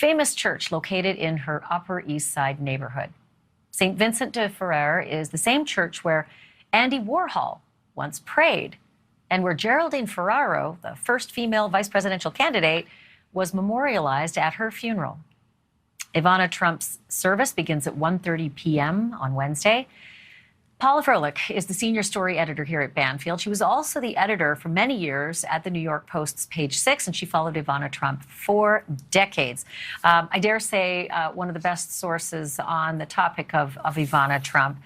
famous church located in her Upper East Side neighborhood. St. Vincent Ferrer is the same church where Andy Warhol once prayed and where Geraldine Ferraro, the first female vice presidential candidate, was memorialized at her funeral. Ivana Trump's service begins at 1:30 p.m. on Wednesday. Paula Froelich is the senior story editor here at Banfield. She was also the editor for many years at the New York Post's Page 6, and she followed Ivana Trump for decades. I dare say one of the best sources on the topic of Ivana Trump.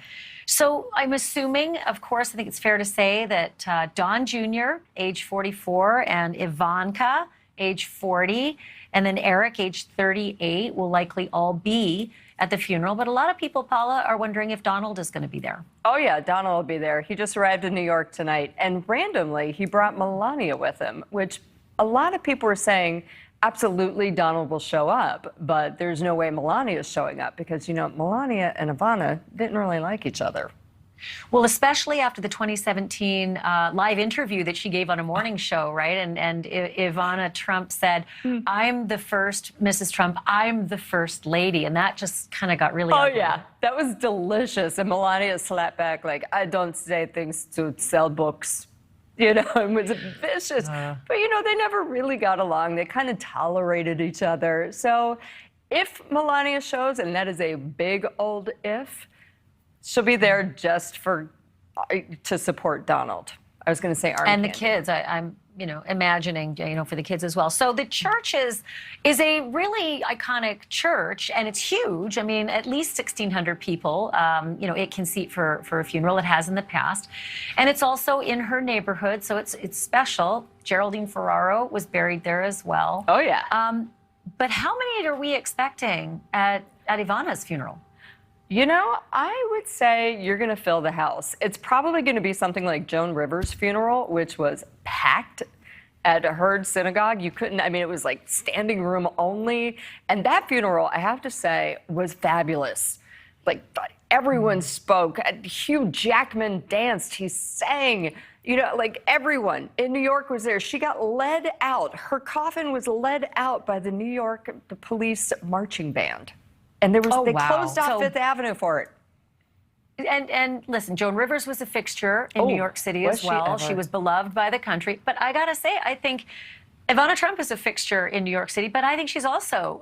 So I'm assuming, of course, I think it's fair to say that Don Jr., age 44, and Ivanka, age 40, and then Eric, age 38, will likely all be at the funeral. But a lot of people, Paula, are wondering if Donald is going to be there. Oh, yeah, Donald will be there. He just arrived in New York tonight, and randomly, he brought Melania with him, which a lot of people were saying, absolutely, Donald will show up, but there's no way Melania is showing up because, you know, Melania and Ivana didn't really like each other. Well, especially after the 2017 live interview that she gave on a morning show, right? And Ivana Trump said, I'm the first, Mrs. Trump, I'm the first lady. And that just kind of got really ugly. Yeah, that was delicious. And Melania slapped back like, I don't say things to sell books. You know, it was vicious. But, you know, they never really got along. They kind of tolerated each other. So if Melania shows, and that is a big old if, she'll be there just to support Donald. I was going to say arm and candy. The kids. I'm imagining, for the kids as well. So the church is a really iconic church, and it's huge. I mean, at least 1,600 people. It can seat for a funeral. It has in the past, and it's also in her neighborhood, so it's special. Geraldine Ferraro was buried there as well. Oh yeah. But how many are we expecting at Ivana's funeral? You know, I would say you're going to fill the house. It's probably going to be something like Joan Rivers' funeral, which was packed at Herd Synagogue. You couldn't, I mean, it was like standing room only. And that funeral, I have to say, was fabulous. Like, everyone spoke. Hugh Jackman danced. He sang. You know, like everyone in New York was there. She got led out. Her coffin was led out by the police marching band. And they closed off Fifth Avenue for it. And listen, Joan Rivers was a fixture in New York City as well. She was beloved by the country. But I gotta say, I think Ivana Trump is a fixture in New York City, but I think she's also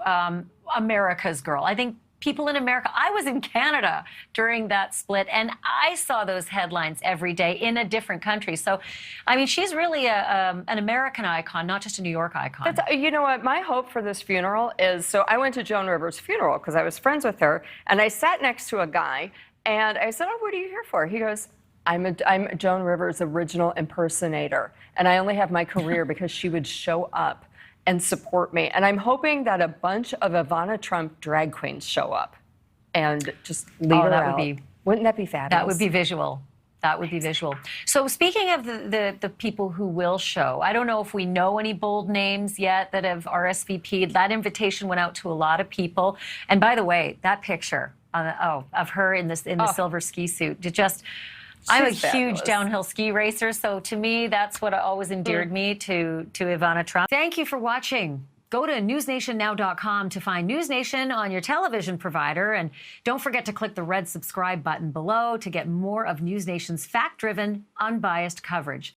America's girl. I think people in America, I was in Canada during that split, and I saw those headlines every day in a different country. So, I mean, she's really an American icon, not just a New York icon. You know what? My hope for this funeral is, so I went to Joan Rivers' funeral because I was friends with her, and I sat next to a guy, and I said, oh, what are you here for? He goes, I'm Joan Rivers' original impersonator, and I only have my career because she would show up and support me. And I'm hoping that a bunch of Ivana Trump drag queens show up and just lead her out. Wouldn't that be fabulous? That would be visual. That would be visual. So speaking of the people who will show, I don't know if we know any bold names yet that have RSVP'd. That invitation went out to a lot of people. And by the way, that picture of her in the silver ski suit, I'm a huge downhill ski racer, so to me, that's what always endeared me to Ivana Trump. Thank you for watching. Go to NewsNationNow.com to find NewsNation on your television provider, and don't forget to click the red subscribe button below to get more of NewsNation's fact-driven, unbiased coverage.